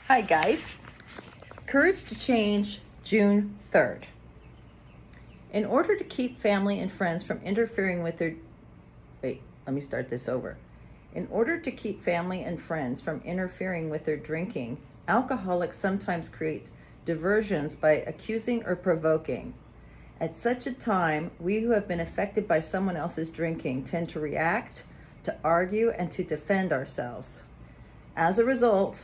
Hi guys. Courage to Change, June 3rd. In order to keep family and friends from interfering with their... Wait, let me start this over. In order to keep family and friends from interfering with their drinking, alcoholics sometimes create diversions by accusing or provoking. At such a time, we who have been affected by someone else's drinking tend to react, to argue, and to defend ourselves. As a result,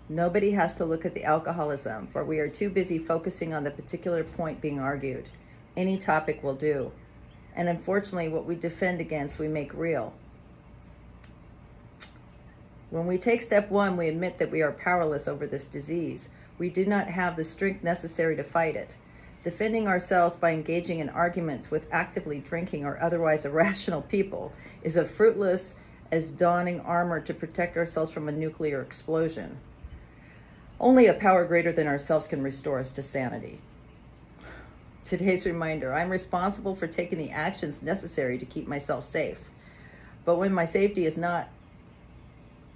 nobody has to look at the alcoholism, for we are too busy focusing on the particular point being argued. Any topic will do. And unfortunately, what we defend against, we make real. When we take step one, we admit that we are powerless over this disease. We do not have the strength necessary to fight it. Defending ourselves by engaging in arguments with actively drinking or otherwise irrational people is as fruitless as donning armor to protect ourselves from a nuclear explosion. Only a power greater than ourselves can restore us to sanity. Today's reminder: I'm responsible for taking the actions necessary to keep myself safe. But when my safety is not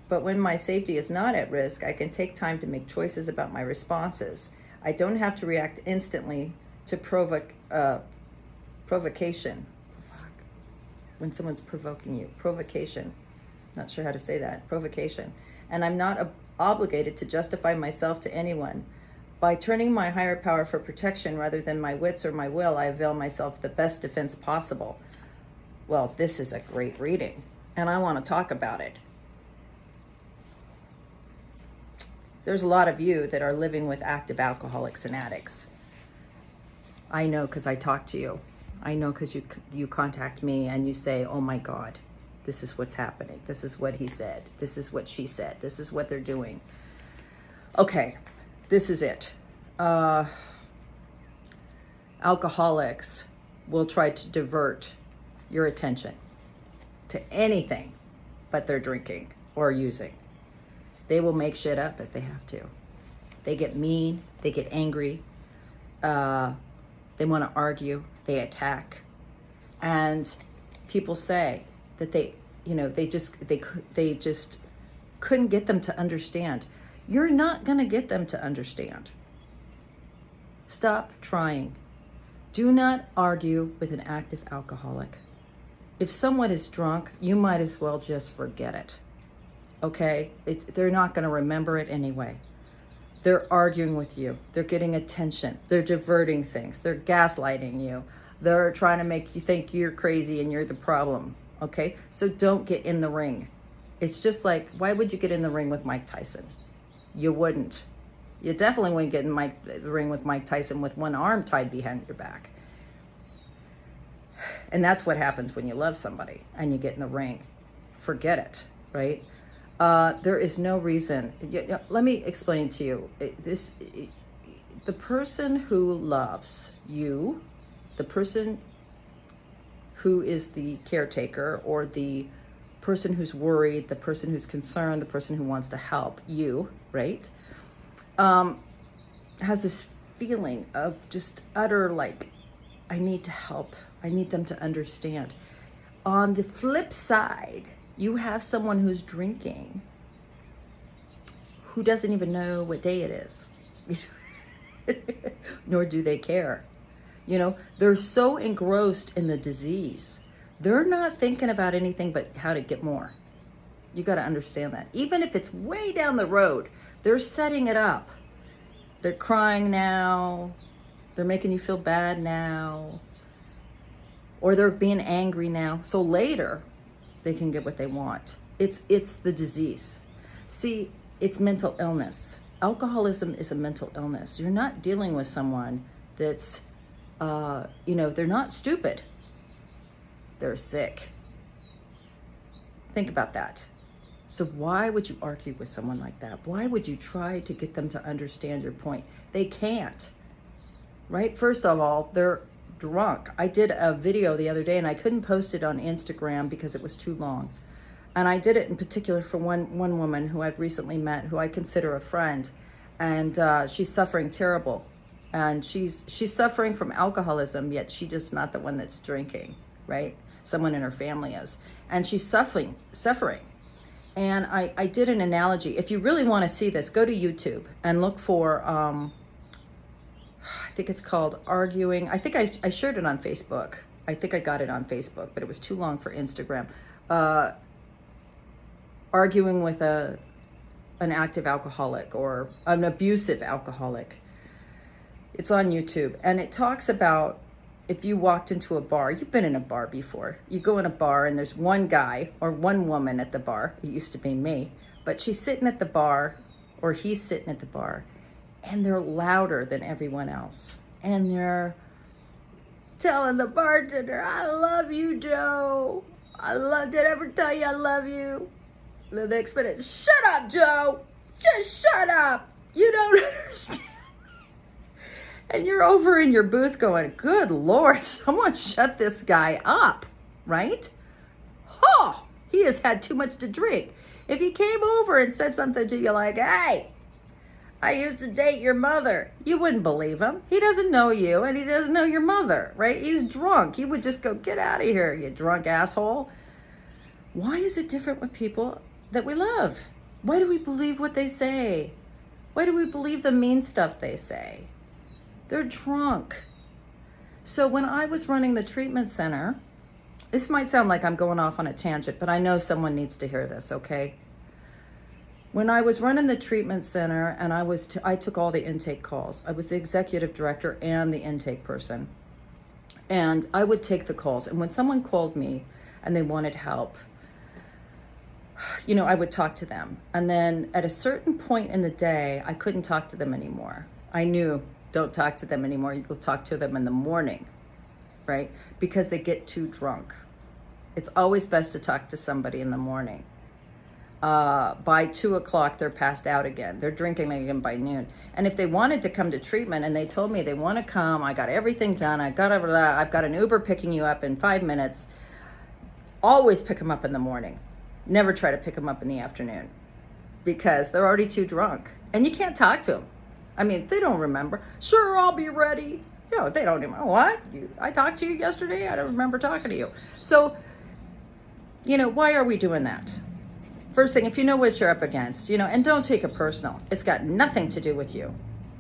at risk, I can take time to make choices about my responses. I don't have to react instantly to provocation. When someone's provoking you, provocation. Not sure how to say that. Provocation. And I'm not obligated to justify myself to anyone. By turning my higher power for protection rather than my wits or my will, I avail myself the best defense possible. Well, this is a great reading, and I want to talk about it. There's a lot of you that are living with active alcoholics and addicts. I know because I talk to you. I know because you contact me and you say, oh my God, this is what's happening. This is what he said. This is what she said. This is what they're doing. Okay, this is it. Alcoholics will try to divert your attention to anything but their drinking or using. They will make shit up if they have to. They get mean, they get angry, they want to argue, they attack. And people say that they just couldn't get them to understand. You're not going to get them to understand. Stop trying. Do not argue with an active alcoholic. If someone is drunk, you might as well just forget it. Okay? They're not going to remember it anyway. They're arguing with you. They're getting attention. They're diverting things. They're gaslighting you. They're trying to make you think you're crazy and you're the problem. Okay? So don't get in the ring. It's just like, why would you get in the ring with Mike Tyson? You wouldn't. You definitely wouldn't get in the ring with Mike Tyson with one arm tied behind your back. And that's what happens when you love somebody and you get in the ring. Forget it, right? There is no reason. Let me explain to you. The person who loves you, the person who is the caretaker or the person who's worried, the person who's concerned, the person who wants to help you, right, has this feeling of just utter, like, I need to help. I need them to understand. On the flip side, you have someone who's drinking who doesn't even know what day it is, nor do they care. You know, they're so engrossed in the disease. They're not thinking about anything but how to get more. You got to understand that. Even if it's way down the road, they're setting it up. They're crying now. They're making you feel bad now. Or they're being angry now. So later, they can get what they want. It's the disease. See, it's mental illness. Alcoholism is a mental illness. You're not dealing with someone that's, they're not stupid. They're sick. Think about that. So why would you argue with someone like that? Why would you try to get them to understand your point? They can't, right? First of all, they're drunk. I did a video the other day and I couldn't post it on Instagram because it was too long. And I did it in particular for one woman who I've recently met, who I consider a friend, and she's suffering terrible. And she's suffering from alcoholism, yet she's just not the one that's drinking, right? Someone in her family is. And she's suffering. And I did an analogy. If you really want to see this, go to YouTube and look for, I think it's called Arguing. I think I shared it on Facebook. I think I got it on Facebook, but it was too long for Instagram. Arguing with an active alcoholic or an abusive alcoholic. It's on YouTube, and it talks about if you walked into a bar. You've been in a bar before. You go in a bar and there's one guy or one woman at the bar. It used to be me, but she's sitting at the bar or he's sitting at the bar, and they're louder than everyone else. And they're telling the bartender, I love you, Joe. Did I ever tell you I love you? The next minute, shut up, Joe. Just shut up. You don't understand. And you're over in your booth going, good Lord, someone shut this guy up, right? Oh, he has had too much to drink. If he came over and said something to you like, hey, I used to date your mother, you wouldn't believe him. He doesn't know you and he doesn't know your mother, right? He's drunk. He would just go, get out of here, you drunk asshole. Why is it different with people that we love? Why do we believe what they say? Why do we believe the mean stuff they say? They're drunk. So when I was running the treatment center, this might sound like I'm going off on a tangent, but I know someone needs to hear this, okay? When I was running the treatment center and I took all the intake calls. I was the executive director and the intake person. And I would take the calls. And when someone called me and they wanted help, I would talk to them. And then at a certain point in the day, I couldn't talk to them anymore. I knew, don't talk to them anymore. You will talk to them in the morning, right? Because they get too drunk. It's always best to talk to somebody in the morning. By 2 o'clock, they're passed out again. They're drinking again by noon. And if they wanted to come to treatment and they told me they want to come, I got everything done. I've got an Uber picking you up in 5 minutes. Always pick them up in the morning. Never try to pick them up in the afternoon because they're already too drunk and you can't talk to them. I mean, they don't remember. Sure, I'll be ready. They don't even, what? I talked to you yesterday? I don't remember talking to you. So, why are we doing that? First thing, if you know what you're up against, and don't take it personal. It's got nothing to do with you,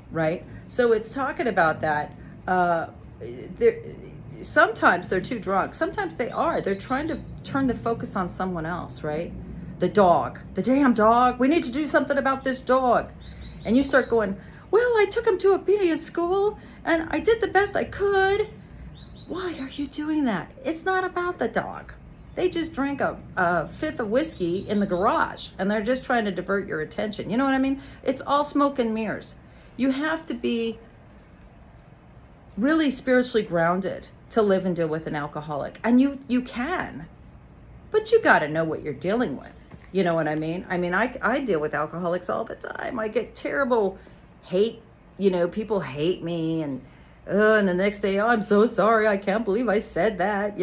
right? So it's talking about that. Sometimes they're too drunk. Sometimes they are. They're trying to turn the focus on someone else, right? The dog, the damn dog. We need to do something about this dog. And you start going, well, I took him to obedience school and I did the best I could. Why are you doing that? It's not about the dog. They just drank a fifth of whiskey in the garage and they're just trying to divert your attention. You know what I mean? It's all smoke and mirrors. You have to be really spiritually grounded to live and deal with an alcoholic. And you can, but you got to know what you're dealing with. You know what I mean? I deal with alcoholics all the time. I get terrible hate, people hate me and the next day, oh, I'm so sorry. I can't believe I said that,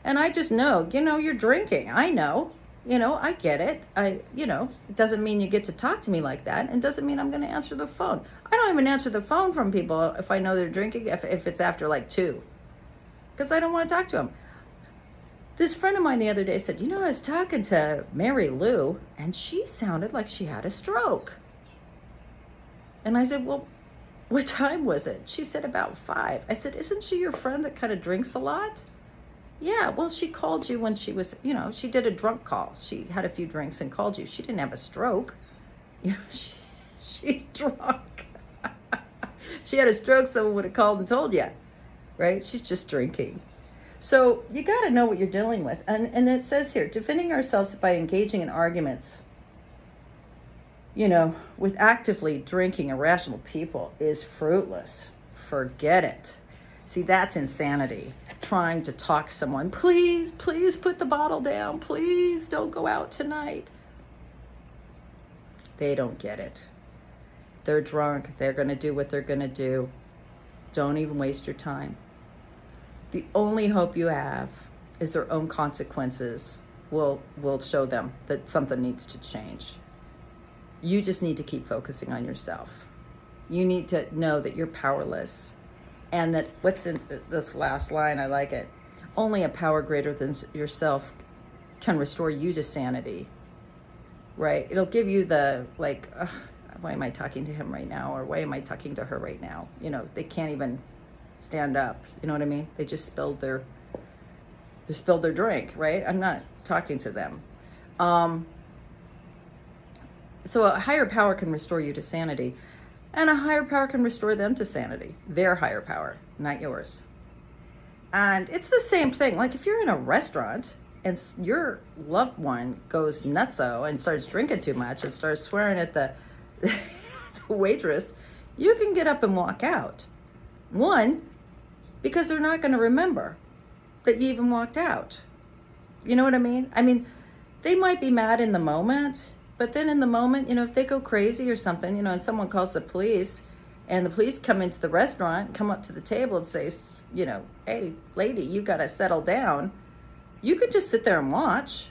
and I just know, you're drinking. I know, I get it. It doesn't mean you get to talk to me like that. And doesn't mean I'm going to answer the phone. I don't even answer the phone from people if I know they're drinking, if it's after like 2, because I don't want to talk to them. This friend of mine the other day said, I was talking to Mary Lou and she sounded like she had a stroke. And I said, well, what time was it? She said about 5. I said, isn't she your friend that kind of drinks a lot? Yeah, well, she called you when she was, she did a drunk call. She had a few drinks and called you. She didn't have a stroke. She's drunk. She had a stroke, someone would have called and told you, right? She's just drinking. So you got to know what you're dealing with. And it says here, defending ourselves by engaging in arguments, with actively drinking irrational people is fruitless. Forget it. See, that's insanity. Trying to talk someone, please put the bottle down. Please don't go out tonight. They don't get it. They're drunk. They're going to do what they're going to do. Don't even waste your time. The only hope you have is their own consequences will show them that something needs to change. You just need to keep focusing on yourself. You need to know that you're powerless. And that what's in this last line, I like it. Only a power greater than yourself can restore you to sanity. right? It'll give you the, like, ugh, why am I talking to him right now? Or why am I talking to her right now? You know, they can't even stand up. You know what I mean? They spilled their drink, right? I'm not talking to them. So a higher power can restore you to sanity, and a higher power can restore them to sanity. Their higher power, not yours. And it's the same thing. Like if you're in a restaurant and your loved one goes nutso and starts drinking too much and starts swearing at the waitress, you can get up and walk out. One, because they're not going to remember that you even walked out. You know what I mean? I mean, they might be mad in the moment, but then in the moment, you know, if they go crazy or something, you know, and someone calls the police and the police come into the restaurant, come up to the table and say, you know, hey, lady, you got to settle down. You could just sit there and watch.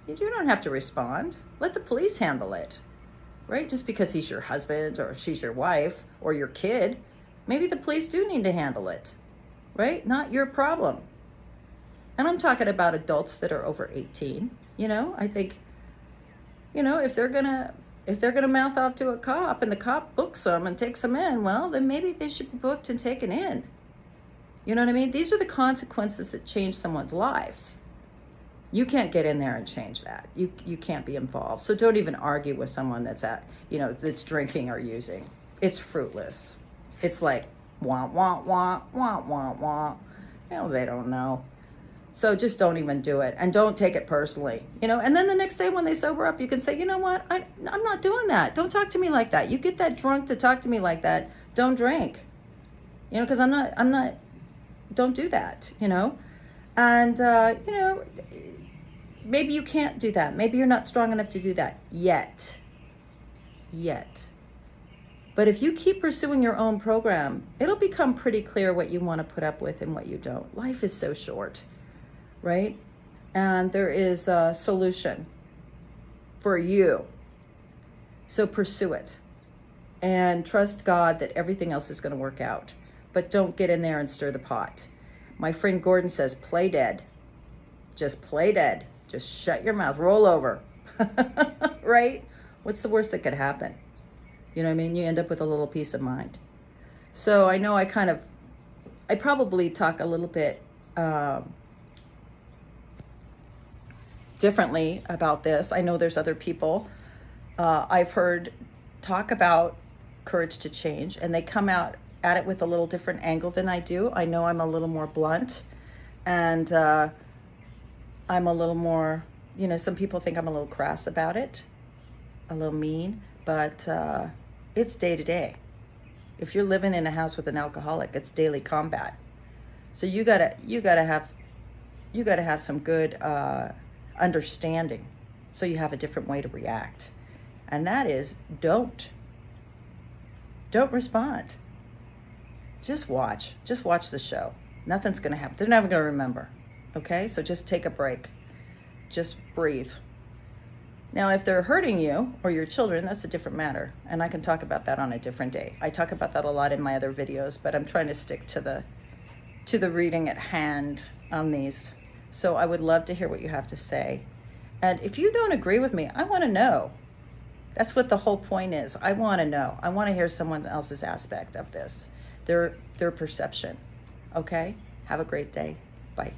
You don't have to respond. Let the police handle it, right? Just because he's your husband or she's your wife or your kid, maybe the police do need to handle it, right? Not your problem. And I'm talking about adults that are over 18. You know, I think, you know, if they're gonna mouth off to a cop and the cop books them and takes them in, well, then maybe they should be booked and taken in. You know what I mean? These are the consequences that change someone's lives. You can't get in there and change that. You can't be involved. So don't even argue with someone that's drinking or using. It's fruitless. It's like, wah, wah, wah, wah, wah, wah. You know, they don't know. So just don't even do it, and don't take it personally, you know. And then the next day when they sober up, you can say, you know what, I'm not doing that. Don't talk to me like that. You get that drunk to talk to me like that. Don't drink, you know, because I'm not, don't do that, you know. And, you know, maybe you can't do that. Maybe you're not strong enough to do that yet. But if you keep pursuing your own program, it'll become pretty clear what you want to put up with and what you don't. Life is so short. Right? And there is a solution for you. So pursue it and trust God that everything else is going to work out. But don't get in there and stir the pot. My friend Gordon says, play dead. Just play dead. Just shut your mouth. Roll over. Right? What's the worst that could happen? You know what I mean? You end up with a little peace of mind. So I know I probably talk a little bit differently about this. I know there's other people I've heard talk about courage to change, and they come out at it with a little different angle than I do. I know I'm a little more blunt, and I'm a little more, you know, some people think I'm a little crass about it, a little mean, but it's day to day. If you're living in a house with an alcoholic, it's daily combat. So you gotta have some good understanding, so you have a different way to react, and that is don't respond. Just watch the show. Nothing's gonna happen. They're never gonna remember. Okay, so just take a break, just breathe. Now if they're hurting you or your children, that's a different matter, and I can talk about that on a different day. I talk about that a lot in my other videos, but I'm trying to stick to the reading at hand on these. So I would love to hear what you have to say. And if you don't agree with me, I want to know. That's what the whole point is. I want to know. I want to hear someone else's aspect of this, their perception. Okay? Have a great day. Bye.